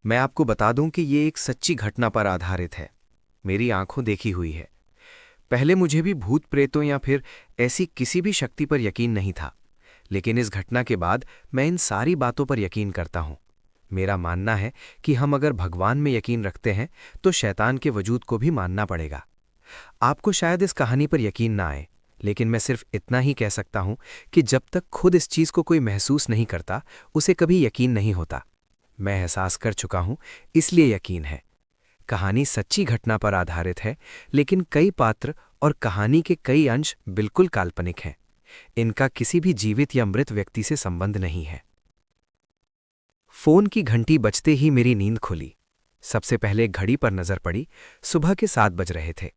मैं आपको बता दूं कि ये एक सच्ची घटना पर आधारित है। मेरी आंखों देखी हुई है। पहले मुझे भी भूत प्रेतों या फिर ऐसी किसी भी शक्ति पर यकीन नहीं था, लेकिन इस घटना के बाद मैं इन सारी बातों पर यकीन करता हूं। मेरा मानना है कि हम अगर भगवान में यकीन रखते हैं तो शैतान के वजूद को भी मानना पड़ेगा। आपको शायद इस कहानी पर यकीन ना आए, लेकिन मैं सिर्फ इतना ही कह सकता हूं कि जब तक खुद इस चीज को कोई महसूस नहीं करता, उसे कभी यकीन नहीं होता। मैं एहसास कर चुका हूं, इसलिए यकीन है। कहानी सच्ची घटना पर आधारित है, लेकिन कई पात्र और कहानी के कई अंश बिल्कुल काल्पनिक हैं। इनका किसी भी जीवित या मृत व्यक्ति से संबंध नहीं है। फोन की घंटी बजते ही मेरी नींद खुली। सबसे पहले घड़ी पर नजर पड़ी। सुबह के 7 बज रहे थे।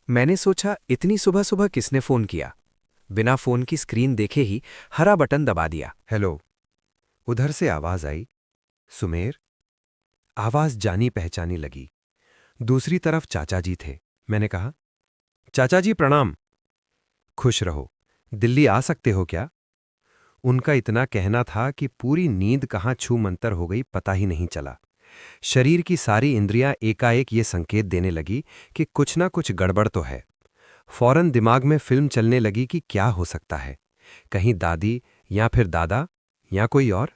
मैंने सोचा, इतनी सुबह सुबह किसने फोन किया। बिना फोन की स्क्रीन देखे ही हरा बटन दबा दिया। हेलो। उधर से आवाज आई, सुमेर। आवाज जानी पहचानी लगी। दूसरी तरफ चाचा जी थे। मैंने कहा, चाचा जी प्रणाम। खुश रहो। दिल्ली आ सकते हो क्या? उनका इतना कहना था कि पूरी नींद कहाँ छू मंतर हो गई पता ही नहीं चला। शरीर की सारी इंद्रियां एकाएक ये संकेत देने लगी कि कुछ ना कुछ गड़बड़ तो है। फौरन दिमाग में फिल्म चलने लगी कि क्या हो सकता है। कहीं दादी या फिर दादा या कोई और।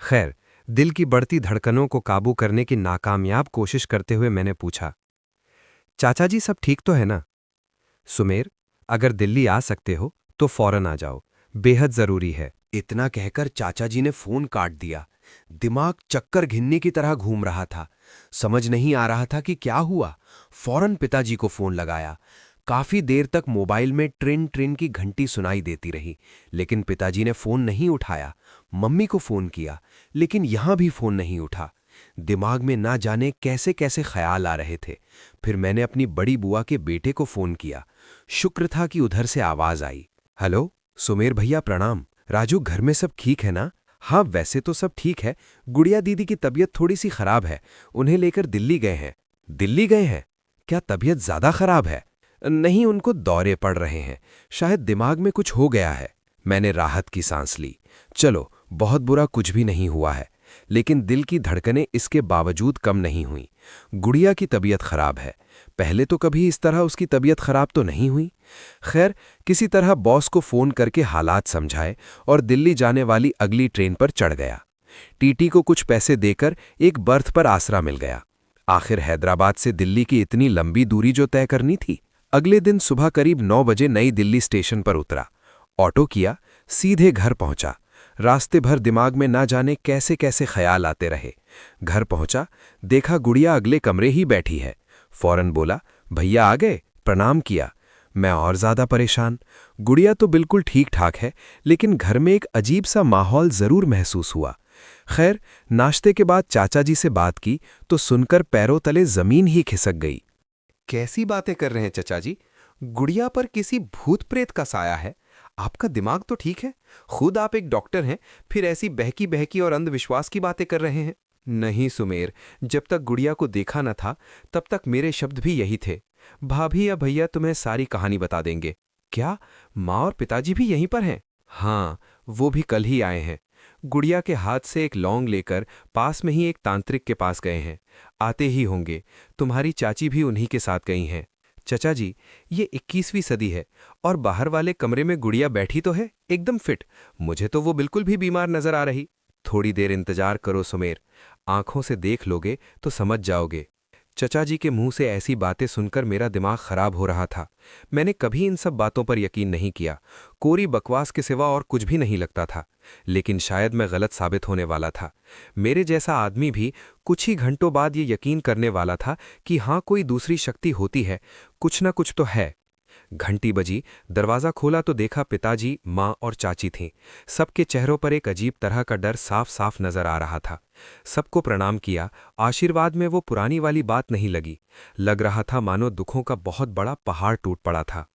खैर, दिल की बढ़ती धड़कनों को काबू करने की नाकामयाब कोशिश करते हुए मैंने पूछा, चाचा जी सब ठीक तो है ना? सुमेर, अगर दिल्ली आ सकते हो तो फौरन आ जाओ, बेहद जरूरी है। इतना कहकर चाचा जी ने फोन काट दिया। दिमाग चक्कर घिन्नी की तरह घूम रहा था। समझ नहीं आ रहा था कि क्या हुआ। फौरन पिताजी को फोन लगाया। काफी देर तक मोबाइल में ट्रिन ट्रिन की घंटी सुनाई देती रही, लेकिन पिताजी ने फोन नहीं उठाया। मम्मी को फोन किया, लेकिन यहां भी फोन नहीं उठा। दिमाग में ना जाने कैसे कैसे ख्याल आ रहे थे। फिर मैंने अपनी बड़ी बुआ के बेटे को फोन किया। शुक्र था कि उधर से आवाज आई। हेलो, सुमेर भैया प्रणाम। राजू, घर में सब ठीक है ना? हाँ, वैसे तो सब ठीक है। गुड़िया दीदी की तबीयत थोड़ी सी खराब है। उन्हें लेकर दिल्ली गए हैं। दिल्ली गए हैं? क्या तबीयत ज्यादा खराब है? नहीं, उनको दौरे पड़ रहे हैं। शायद दिमाग में कुछ हो गया है। मैंने राहत की सांस ली। चलो, बहुत बुरा कुछ भी नहीं हुआ है। लेकिन दिल की धड़कनें इसके बावजूद कम नहीं हुईं। गुड़िया की तबीयत खराब है। पहले तो कभी इस तरह उसकी तबीयत खराब तो नहीं हुई। खैर, किसी तरह बॉस को फोन करके हालात समझाए और दिल्ली जाने वाली अगली ट्रेन पर चढ़ गया। टीटी को कुछ पैसे देकर एक बर्थ पर आसरा मिल गया। आखिर हैदराबाद से दिल्ली की इतनी लंबी दूरी जो तय करनी थी। अगले दिन सुबह करीब 9 बजे नई दिल्ली स्टेशन पर उतरा। ऑटो किया, सीधे घर पहुंचा। रास्ते भर दिमाग में ना जाने कैसे कैसे ख्याल आते रहे। घर पहुंचा, देखा गुड़िया अगले कमरे ही बैठी है। फौरन बोला, भैया आ गए? प्रणाम किया। मैं और ज्यादा परेशान। गुड़िया तो बिल्कुल ठीक ठाक है, लेकिन घर में एक अजीब सा माहौल जरूर महसूस हुआ। खैर, नाश्ते के बाद चाचा जी से बात की तो सुनकर पैरों तले जमीन ही खिसक गई। कैसी बातें कर रहे हैं चचा जी? गुड़िया पर किसी भूत प्रेत का साया है? आपका दिमाग तो ठीक है। खुद आप एक डॉक्टर हैं, फिर ऐसी बहकी बहकी और अंधविश्वास की बातें कर रहे हैं। नहीं सुमेर, जब तक गुड़िया को देखा न था तब तक मेरे शब्द भी यही थे। भाभी या भैया तुम्हें सारी कहानी बता देंगे। क्या माँ और पिताजी भी यहीं पर हैं? हाँ, वो भी कल ही आए हैं। गुड़िया के हाथ से एक लौंग लेकर पास में ही एक तांत्रिक के पास गए हैं। आते ही होंगे। तुम्हारी चाची भी उन्हीं के साथ गई हैं। चचा जी, ये 21वीं सदी है और बाहर वाले कमरे में गुड़िया बैठी तो है एकदम फिट। मुझे तो वो बिल्कुल भी बीमार नजर आ रही। थोड़ी देर इंतजार करो सुमेर, आंखों से देख लोगे तो समझ जाओगे। चचा जी के मुंह से ऐसी बातें सुनकर मेरा दिमाग खराब हो रहा था। मैंने कभी इन सब बातों पर यकीन नहीं किया। कोरी बकवास के सिवा और कुछ भी नहीं लगता था। लेकिन शायद मैं गलत साबित होने वाला था। मेरे जैसा आदमी भी कुछ ही घंटों बाद ये यकीन करने वाला था कि हाँ, कोई दूसरी शक्ति होती है, कुछ ना कुछ तो है। घंटी बजी, दरवाज़ा खोला तो देखा पिताजी, माँ और चाची थीं। सबके चेहरों पर एक अजीब तरह का डर साफ साफ नजर आ रहा था। सबको प्रणाम किया। आशीर्वाद में वो पुरानी वाली बात नहीं लगी। लग रहा था मानो दुखों का बहुत बड़ा पहाड़ टूट पड़ा था।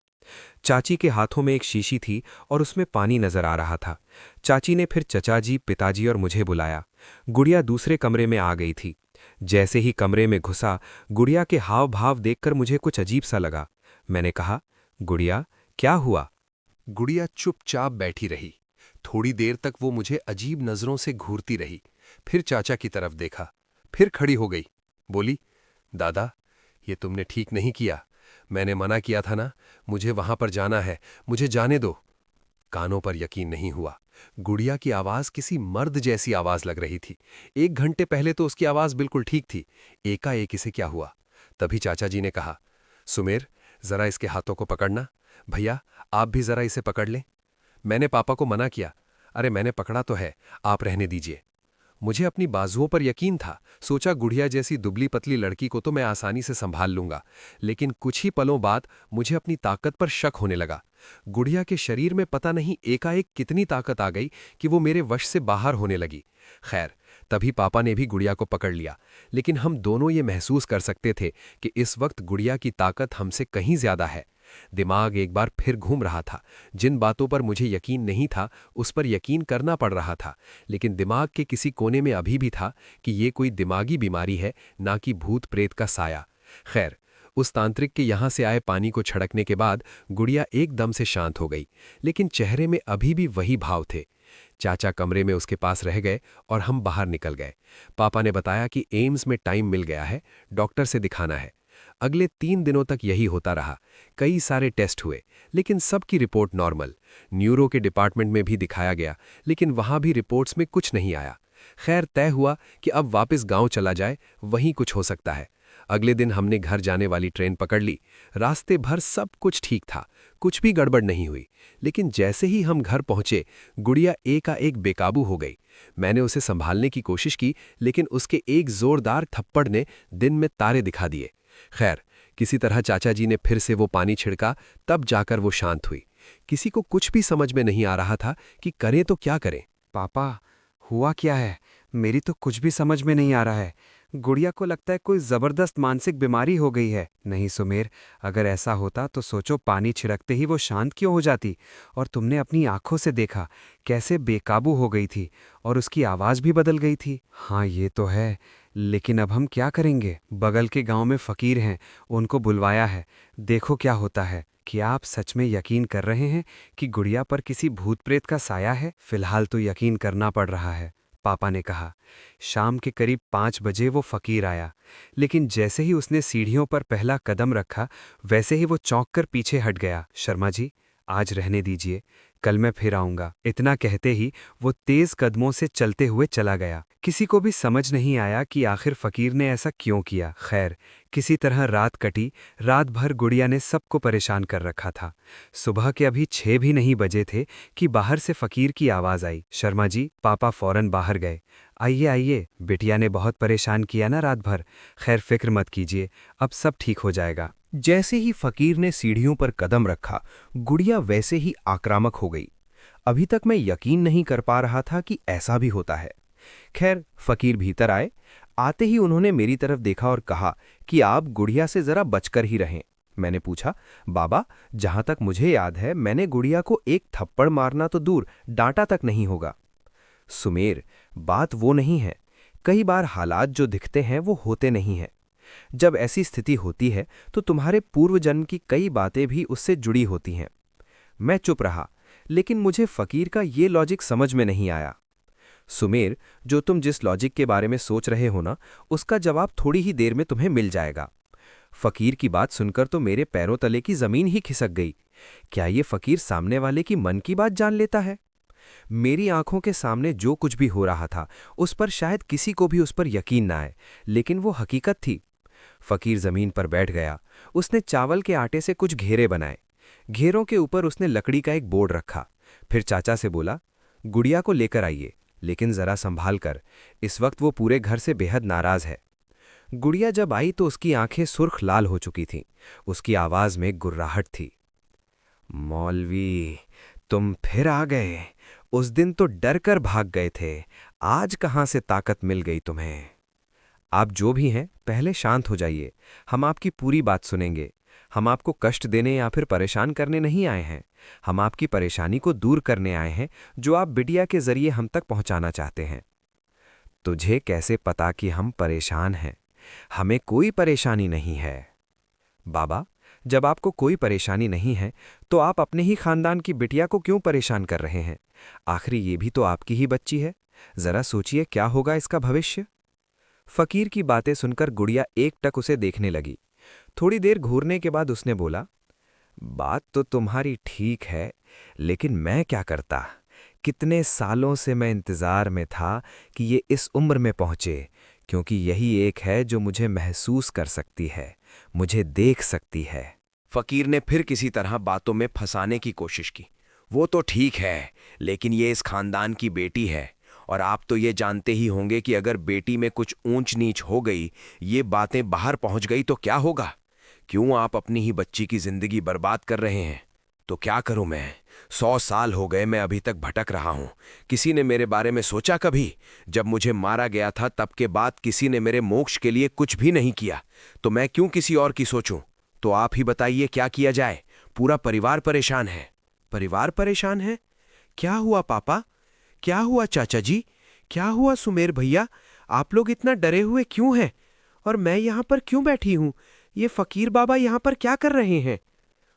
चाची के हाथों में एक शीशी थी और उसमें पानी नजर आ रहा था। चाची ने फिर चचाजी, पिताजी और मुझे बुलाया। गुड़िया दूसरे कमरे में आ गई थी। जैसे ही कमरे में घुसा, गुड़िया के हाव भाव देखकर मुझे कुछ अजीब सा लगा। मैंने कहा, गुड़िया, क्या हुआ? गुड़िया चुपचाप बैठी रही। थोड़ी देर तक वो मुझे अजीब नजरों से घूरती रही। फिर चाचा की तरफ देखा। फिर खड़ी हो गई। बोली, दादा, ये तुमने ठीक नहीं किया। मैंने मना किया था ना, मुझे वहां पर जाना है, मुझे जाने दो। कानों पर यकीन नहीं हुआ। गुड़िया की आवाज किसी मर्द जैसी आवाज लग रही थी। 1 घंटे पहले तो उसकी आवाज बिल्कुल ठीक थी। एकाएक इसे क्या हुआ? तभी चाचा जी ने कहा, सुमेर, जरा इसके हाथों को पकड़ना। भैया, आप भी जरा इसे पकड़ लें। मैंने पापा को मना किया। अरे मैंने पकड़ा तो है, आप रहने दीजिए। मुझे अपनी बाजुओं पर यकीन था। सोचा गुड़िया जैसी दुबली पतली लड़की को तो मैं आसानी से संभाल लूंगा। लेकिन कुछ ही पलों बाद मुझे अपनी ताकत पर शक होने लगा। गुड़िया के शरीर में पता नहीं एकाएक कितनी ताकत आ गई कि वो मेरे वश से बाहर होने लगी। खैर, तभी पापा ने भी गुड़िया को पकड़ लिया। लेकिन हम दोनों ये महसूस कर सकते थे कि इस वक्त गुड़िया की ताकत हमसे कहीं ज्यादा है। दिमाग एक बार फिर घूम रहा था। जिन बातों पर मुझे यकीन नहीं था उस पर यकीन करना पड़ रहा था। लेकिन दिमाग के किसी कोने में अभी भी था कि ये कोई दिमागी बीमारी है, ना कि भूत प्रेत का साया। खैर, उस तांत्रिक के यहां से आए पानी को छड़कने के बाद गुड़िया एकदम से शांत हो गई। लेकिन चेहरे में अभी भी वही भाव थे। चाचा कमरे में उसके पास रह गए और हम बाहर निकल गए। पापा ने बताया कि एम्स में टाइम मिल गया है, डॉक्टर से दिखाना है। अगले 3 दिनों तक यही होता रहा। कई सारे टेस्ट हुए, लेकिन सबकी रिपोर्ट नॉर्मल। न्यूरो के डिपार्टमेंट में भी दिखाया गया, लेकिन वहां भी रिपोर्ट्स में कुछ नहीं आया। खैर, तय हुआ कि अब वापस गांव चला जाए, वहीं कुछ हो सकता है। अगले दिन हमने घर जाने वाली ट्रेन पकड़ ली। रास्ते भर सब कुछ ठीक था, कुछ भी गड़बड़ नहीं हुई। लेकिन जैसे ही हम घर पहुंचे, गुड़िया एकाएक बेकाबू हो गई। मैंने उसे संभालने की कोशिश की, लेकिन उसके एक जोरदार थप्पड़ ने दिन में तारे दिखा दिए। खैर, किसी तरह चाचा जी ने फिर से वो पानी छिड़का, तब जाकर वो शांत हुई। किसी को कुछ भी समझ में नहीं आ रहा था कि करें तो क्या करें। पापा, हुआ क्या है? मेरी तो कुछ भी समझ में नहीं आ रहा है। गुड़िया को लगता है कोई जबरदस्त मानसिक बीमारी हो गई है। नहीं सुमेर, अगर ऐसा होता तो सोचो पानी छिड़कते ही वो शांत क्यों हो जाती। और तुमने अपनी आंखों से देखा कैसे बेकाबू हो गई थी और उसकी आवाज भी बदल गई थी। हाँ, ये तो है, लेकिन अब हम क्या करेंगे? बगल के गांव में फकीर हैं, उनको बुलवाया है, देखो क्या होता है। क्या आप सच में यकीन कर रहे हैं कि गुड़िया पर किसी भूत प्रेत का साया है? फिलहाल तो यकीन करना पड़ रहा है, पापा ने कहा। शाम के करीब 5 बजे वो फकीर आया, लेकिन जैसे ही उसने सीढ़ियों पर पहला कदम रखा, वैसे ही वो चौंक कर पीछे हट गया। शर्मा जी, आज रहने दीजिए, कल मैं फिर आऊंगा। इतना कहते ही वो तेज कदमों से चलते हुए चला गया। किसी को भी समझ नहीं आया कि आखिर फकीर ने ऐसा क्यों किया। खैर, किसी तरह रात कटी। रात भर गुड़िया ने सबको परेशान कर रखा था। सुबह के अभी 6 भी नहीं बजे थे कि बाहर से फकीर की आवाज आई। शर्मा जी, पापा फौरन बाहर गए। आइए आइए, बिटिया ने बहुत परेशान किया ना रात भर। खैर, फिक्र मत कीजिए, अब सब ठीक हो जाएगा। जैसे ही फकीर ने सीढ़ियों पर कदम रखा, गुड़िया वैसे ही आक्रामक हो गई। अभी तक मैं यकीन नहीं कर पा रहा था कि ऐसा भी होता है। खैर, फकीर भीतर आए। आते ही उन्होंने मेरी तरफ देखा और कहा कि आप गुड़िया से जरा बचकर ही रहें। मैंने पूछा, बाबा, जहां तक मुझे याद है मैंने गुड़िया को एक थप्पड़ मारना तो दूर, डांटा तक नहीं होगा। सुमेर, बात वो नहीं है। कई बार हालात जो दिखते हैं वो होते नहीं हैं। जब ऐसी स्थिति होती है तो तुम्हारे पूर्व जन्म की कई बातें भी उससे जुड़ी होती हैं। मैं चुप रहा, लेकिन मुझे फकीर का ये लॉजिक समझ में नहीं आया। सुमेर, जो तुम जिस लॉजिक के बारे में सोच रहे हो ना, उसका जवाब थोड़ी ही देर में तुम्हें मिल जाएगा। फकीर की बात सुनकर तो मेरे पैरों तले की जमीन ही खिसक गई। क्या ये फकीर सामने वाले की मन की बात जान लेता है? मेरी आंखों के सामने जो कुछ भी हो रहा था उस पर शायद किसी को भी उस पर यकीन ना आए, लेकिन वो हकीकत थी। फकीर जमीन पर बैठ गया। उसने चावल के आटे से कुछ घेरे बनाए। घेरों के ऊपर उसने लकड़ी का एक बोर्ड रखा। फिर चाचा से बोला, गुड़िया को लेकर आइए, लेकिन जरा संभाल कर, इस वक्त वो पूरे घर से बेहद नाराज है। गुड़िया जब आई तो उसकी आंखें सुर्ख लाल हो चुकी थीं। उसकी आवाज में गुर्राहट थी। मौलवी, तुम फिर आ गए। उस दिन तो डर कर भाग गए थे, आज कहां से ताकत मिल गई तुम्हें? आप जो भी हैं, पहले शांत हो जाइए। हम आपकी पूरी बात सुनेंगे। हम आपको कष्ट देने या फिर परेशान करने नहीं आए हैं। हम आपकी परेशानी को दूर करने आए हैं, जो आप बिटिया के जरिए हम तक पहुंचाना चाहते हैं। तुझे कैसे पता कि हम परेशान हैं? हमें कोई परेशानी नहीं है। बाबा, जब आपको कोई परेशानी नहीं है तो आप अपने ही खानदान की बिटिया को क्यों परेशान कर रहे हैं? आखिर ये भी तो आपकी ही बच्ची है। जरा सोचिए क्या होगा इसका भविष्य। फकीर की बातें सुनकर गुड़िया एकटक उसे देखने लगी। थोड़ी देर घूरने के बाद उसने बोला, बात तो तुम्हारी ठीक है, लेकिन मैं क्या करता। कितने सालों से मैं इंतजार में था कि ये इस उम्र में पहुंचे, क्योंकि यही एक है जो मुझे महसूस कर सकती है, मुझे देख सकती है। फकीर ने फिर किसी तरह बातों में फंसाने की कोशिश की। वो तो ठीक है, लेकिन ये इस खानदान की बेटी है, और आप तो ये जानते ही होंगे कि अगर बेटी में कुछ ऊंच नीच हो गई, ये बातें बाहर पहुंच गई तो क्या होगा। क्यों आप अपनी ही बच्ची की जिंदगी बर्बाद कर रहे हैं? तो क्या करूं मैं? 100 साल हो गए मैं अभी तक भटक रहा हूं। किसी ने मेरे बारे में सोचा कभी? जब मुझे मारा गया था तब के बाद किसी ने मेरे मोक्ष के लिए कुछ भी नहीं किया, तो मैं क्यों किसी और की सोचूं? तो आप ही बताइए क्या किया जाए? पूरा परिवार परेशान है। परिवार परेशान है? क्या हुआ पापा? क्या हुआ चाचा जी? क्या हुआ सुमेर भैया? आप लोग इतना डरे हुए क्यों हैं? और मैं यहां पर क्यों बैठी हूं? ये फकीर बाबा यहां पर क्या कर रहे हैं?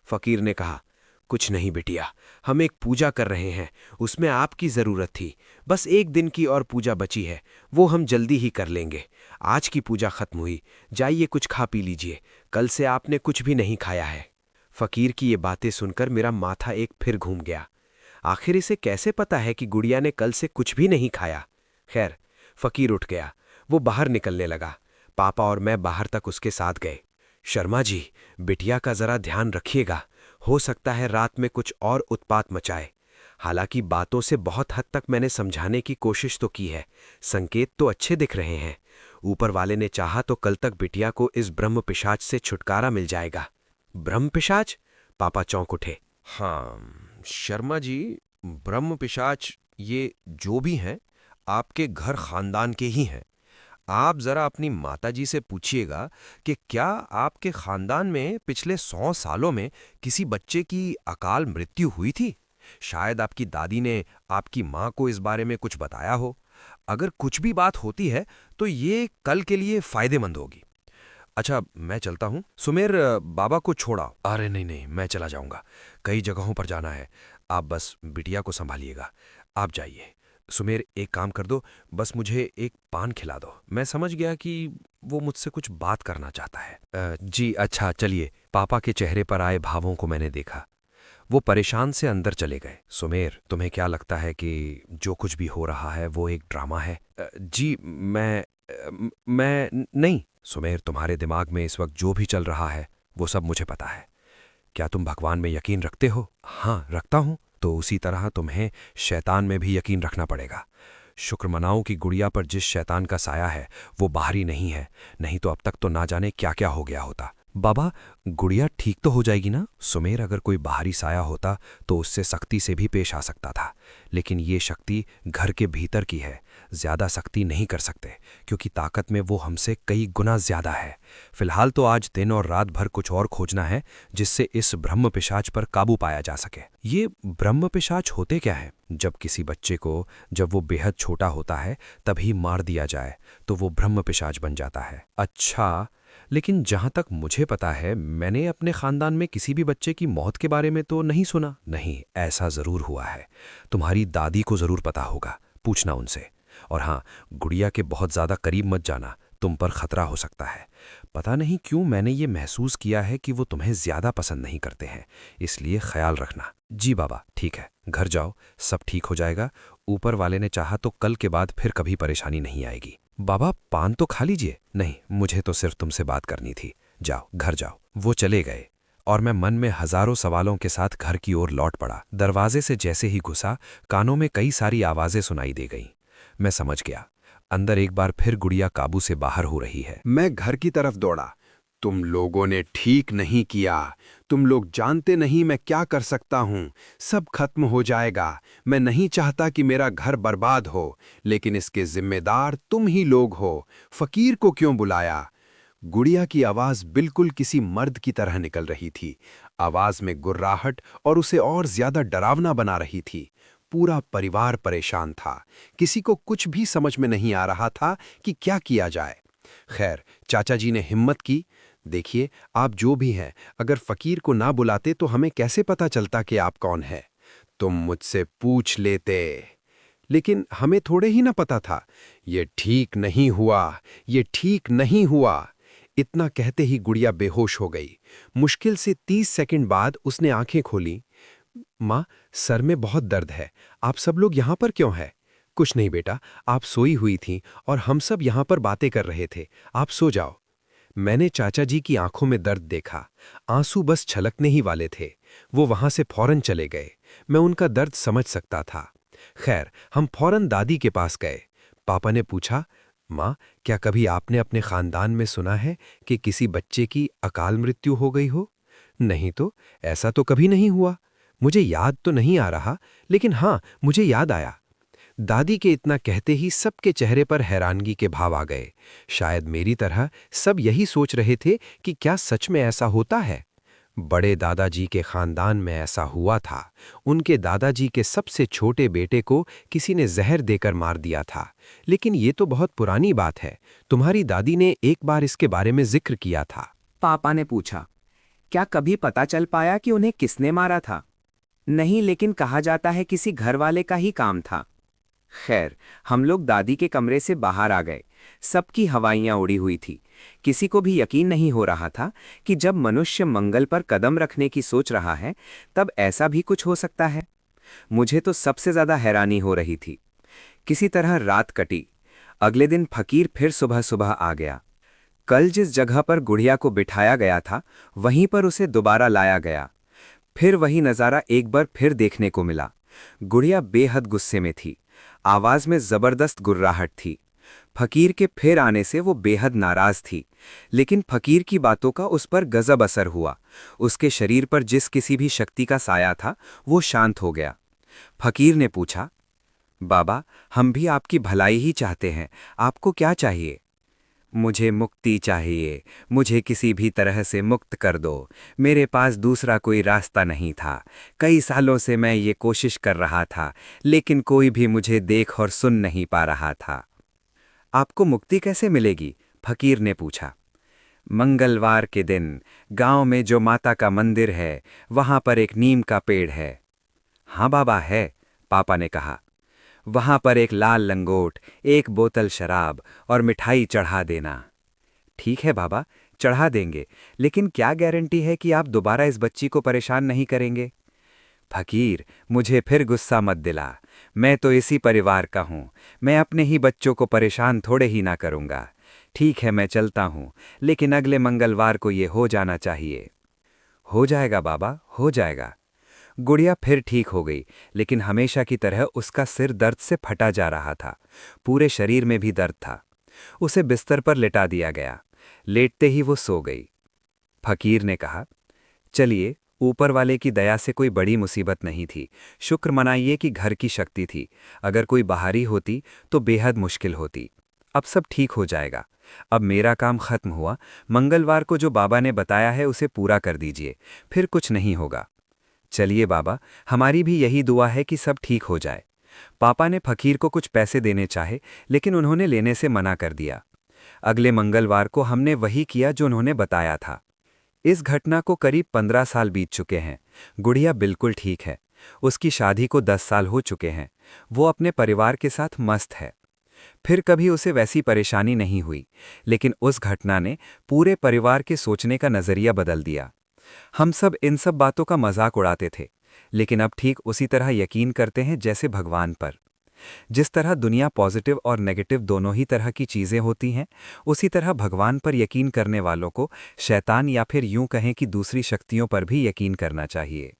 फकीर ने कहा, कुछ नहीं बिटिया, हम एक पूजा कर रहे हैं, उसमें आपकी जरूरत थी। बस एक दिन की और पूजा बची है, वो हम जल्दी ही कर लेंगे। आज की पूजा खत्म हुई, जाइए कुछ खा पी लीजिए, कल से आपने कुछ भी नहीं खाया है। फकीर की ये बातें सुनकर मेरा माथा एक फिर घूम गया। आखिर इसे कैसे पता है कि गुड़िया ने कल से कुछ भी नहीं खाया? खैर, फकीर उठ गया, वो बाहर निकलने लगा। पापा और मैं बाहर तक उसके साथ गए। शर्मा जी, बिटिया का जरा ध्यान रखिएगा, हो सकता है रात में कुछ और उत्पात मचाए। हालांकि बातों से बहुत हद तक मैंने समझाने की कोशिश तो की है, संकेत तो अच्छे दिख रहे हैं। ऊपर वाले ने चाहा तो कल तक बिटिया को इस ब्रह्म पिशाच से छुटकारा मिल जाएगा। ब्रह्म पिशाच? पापा चौंक उठे। हाँ शर्मा जी, ब्रह्म पिशाच ये जो भी हैं, आपके घर खानदान के ही हैं। आप जरा अपनी माताजी से पूछिएगा कि क्या आपके खानदान में पिछले 100 सालों में किसी बच्चे की अकाल मृत्यु हुई थी? शायद आपकी दादी ने आपकी माँ को इस बारे में कुछ बताया हो। अगर कुछ भी बात होती है तो ये कल के लिए फायदेमंद होगी। अच्छा, मैं चलता हूँ। सुमेर, बाबा को छोड़ा। अरे नहीं नहीं, मैं चला जाऊंगा, कई जगहों पर जाना है। आप बस बिटिया को संभालिएगा, आप जाइए। सुमेर, एक काम कर दो, बस मुझे एक पान खिला दो। मैं समझ गया कि वो मुझसे कुछ बात करना चाहता है। जी अच्छा, चलिए। पापा के चेहरे पर आए भावों को मैंने देखा। वो परेशान से अंदर चले गए। सुमेर, तुम्हें क्या लगता है कि जो कुछ भी हो रहा है वो एक ड्रामा है? जी मैं नहीं। सुमेर, तुम्हारे दिमाग में इस वक्त जो भी चल रहा है वो सब मुझे पता है। क्या तुम भगवान में यकीन रखते हो? हाँ, रखता हूं। तो उसी तरह तुम्हें शैतान में भी यकीन रखना पड़ेगा। शुक्र मनाओ कि गुड़िया पर जिस शैतान का साया है वो बाहरी नहीं है, नहीं तो अब तक तो ना जाने क्या क्या हो गया होता। बाबा, गुड़िया ठीक तो हो जाएगी ना? सुमेर, अगर कोई बाहरी साया होता तो उससे सख्ती से भी पेश आ सकता था, लेकिन ये शक्ति घर के भीतर की है, ज्यादा सख्ती नहीं कर सकते, क्योंकि ताकत में वो हमसे कई गुना ज्यादा है। फिलहाल तो आज दिन और रात भर कुछ और खोजना है जिससे इस ब्रह्म पिशाच पर काबू पाया जा सके। ये ब्रह्म पिशाच होते क्या है? जब किसी बच्चे को, जब वो बेहद छोटा होता है, तभी मार दिया जाए तो वो ब्रह्म पिशाच बन जाता है। अच्छा, लेकिन जहां तक मुझे पता है मैंने अपने खानदान में किसी भी बच्चे की मौत के बारे में तो नहीं सुना। नहीं, ऐसा जरूर हुआ है। तुम्हारी दादी को जरूर पता होगा, पूछना उनसे। और हाँ, गुड़िया के बहुत ज्यादा करीब मत जाना, तुम पर खतरा हो सकता है। पता नहीं क्यों मैंने ये महसूस किया है कि वो तुम्हें ज्यादा पसंद नहीं करते हैं, इसलिए ख्याल रखना। जी बाबा, ठीक है, घर जाओ, सब ठीक हो जाएगा। ऊपर वाले ने चाहा तो कल के बाद फिर कभी परेशानी नहीं आएगी। बाबा, पान तो खा लीजिए। नहीं, मुझे तो सिर्फ तुमसे बात करनी थी। जाओ, घर जाओ। वो चले गए और मैं मन में हजारों सवालों के साथ घर की ओर लौट पड़ा। दरवाजे से जैसे ही घुसा, कानों में कई सारी आवाजें सुनाई दे गईं। मैं समझ गया, अंदर एक बार फिर गुड़िया काबू से बाहर हो रही है। मैं घर की तरफ दौड़ा। तुम लोगों ने ठीक नहीं किया। तुम लोग जानते नहीं मैं क्या कर सकता हूं। सब खत्म हो जाएगा। मैं नहीं चाहता कि मेरा घर बर्बाद हो, लेकिन इसके जिम्मेदार तुम ही लोग हो। फकीर को क्यों बुलाया? गुड़िया की आवाज बिल्कुल किसी मर्द की तरह निकल रही थी। आवाज में गुर्राहट और उसे और ज्यादा डरावना बना रही थी। पूरा परिवार परेशान था। किसी को कुछ भी समझ में नहीं आ रहा था कि क्या किया जाए। खैर, चाचा जी ने हिम्मत की। देखिए, आप जो भी हैं, अगर फकीर को ना बुलाते तो हमें कैसे पता चलता कि आप कौन हैं? तुम मुझसे पूछ लेते। लेकिन हमें थोड़े ही ना पता था। ये ठीक नहीं हुआ, ये ठीक नहीं हुआ। इतना कहते ही गुड़िया बेहोश हो गई। मुश्किल से 30 सेकंड बाद उसने आंखें खोली। माँ, सर में बहुत दर्द है। आप सब लोग यहाँ पर क्यों हैं? कुछ नहीं बेटा, आप सोई हुई थीं और हम सब यहाँ पर बातें कर रहे थे। आप सो जाओ। मैंने चाचा जी की आंखों में दर्द देखा। आंसू बस छलकने ही वाले थे। वो वहां से फौरन चले गए। मैं उनका दर्द समझ सकता था। खैर, हम फौरन दादी के पास गए। पापा ने पूछा, माँ, क्या कभी आपने अपने खानदान में सुना है कि किसी बच्चे की अकाल मृत्यु हो गई हो? नहीं तो, ऐसा तो कभी नहीं हुआ। मुझे याद तो नहीं आ रहा, लेकिन हाँ, मुझे याद आया। दादी के इतना कहते ही सबके चेहरे पर हैरानगी के भाव आ गए। शायद मेरी तरह सब यही सोच रहे थे कि क्या सच में ऐसा होता है। बड़े दादाजी के खानदान में ऐसा हुआ था। उनके दादाजी के सबसे छोटे बेटे को किसी ने जहर देकर मार दिया था। लेकिन ये तो बहुत पुरानी बात है। तुम्हारी दादी ने एक बार इसके बारे में जिक्र किया था। पापा ने पूछा, क्या कभी पता चल पाया कि उन्हें किसने मारा था? नहीं, लेकिन कहा जाता है किसी घर वाले का ही काम था। खैर, हम लोग दादी के कमरे से बाहर आ गए। सबकी हवाइयां उड़ी हुई थी। किसी को भी यकीन नहीं हो रहा था कि जब मनुष्य मंगल पर कदम रखने की सोच रहा है, तब ऐसा भी कुछ हो सकता है। मुझे तो सबसे ज्यादा हैरानी हो रही थी। किसी तरह रात कटी। अगले दिन फकीर फिर सुबह सुबह आ गया। कल जिस जगह पर गुड़िया को बिठाया गया था, वहीं पर उसे दोबारा लाया गया। फिर वही नज़ारा एक बार फिर देखने को मिला। गुड़िया बेहद गुस्से में थी। आवाज में जबरदस्त गुर्राहट थी। फकीर के फिर आने से वो बेहद नाराज थी, लेकिन फकीर की बातों का उस पर गजब असर हुआ। उसके शरीर पर जिस किसी भी शक्ति का साया था, वो शांत हो गया। फकीर ने पूछा, बाबा, हम भी आपकी भलाई ही चाहते हैं, आपको क्या चाहिए? मुझे मुक्ति चाहिए। मुझे किसी भी तरह से मुक्त कर दो। मेरे पास दूसरा कोई रास्ता नहीं था। कई सालों से मैं ये कोशिश कर रहा था, लेकिन कोई भी मुझे देख और सुन नहीं पा रहा था। आपको मुक्ति कैसे मिलेगी? फकीर ने पूछा। मंगलवार के दिन गांव में जो माता का मंदिर है, वहां पर एक नीम का पेड़ है। हाँ बाबा, है, पापा ने कहा। वहां पर एक लाल लंगोट, एक बोतल शराब और मिठाई चढ़ा देना। ठीक है बाबा, चढ़ा देंगे, लेकिन क्या गारंटी है कि आप दोबारा इस बच्ची को परेशान नहीं करेंगे? फकीर, मुझे फिर गुस्सा मत दिला। मैं तो इसी परिवार का हूं। मैं अपने ही बच्चों को परेशान थोड़े ही ना करूंगा। ठीक है, मैं चलता हूं, लेकिन अगले मंगलवार को ये हो जाना चाहिए। हो जाएगा बाबा, हो जाएगा। गुड़िया फिर ठीक हो गई, लेकिन हमेशा की तरह उसका सिर दर्द से फटा जा रहा था। पूरे शरीर में भी दर्द था। उसे बिस्तर पर लिटा दिया गया। लेटते ही वो सो गई। फकीर ने कहा, चलिए, ऊपर वाले की दया से कोई बड़ी मुसीबत नहीं थी। शुक्र मनाइए कि घर की शक्ति थी। अगर कोई बाहरी होती तो बेहद मुश्किल होती। अब सब ठीक हो जाएगा। अब मेरा काम खत्म हुआ। मंगलवार को जो बाबा ने बताया है उसे पूरा कर दीजिए, फिर कुछ नहीं होगा। चलिए बाबा, हमारी भी यही दुआ है कि सब ठीक हो जाए। पापा ने फकीर को कुछ पैसे देने चाहे, लेकिन उन्होंने लेने से मना कर दिया। अगले मंगलवार को हमने वही किया जो उन्होंने बताया था। इस घटना को करीब 15 साल बीत चुके हैं। गुड़िया बिल्कुल ठीक है। उसकी शादी को 10 साल हो चुके हैं। वो अपने परिवार के साथ मस्त है। फिर कभी उसे वैसी परेशानी नहीं हुई, लेकिन उस घटना ने पूरे परिवार के सोचने का नजरिया बदल दिया। हम सब इन सब बातों का मजाक उड़ाते थे, लेकिन अब ठीक उसी तरह यकीन करते हैं जैसे भगवान पर। जिस तरह दुनिया पॉजिटिव और नेगेटिव दोनों ही तरह की चीजें होती हैं, उसी तरह भगवान पर यकीन करने वालों को शैतान या फिर यूं कहें कि दूसरी शक्तियों पर भी यकीन करना चाहिए।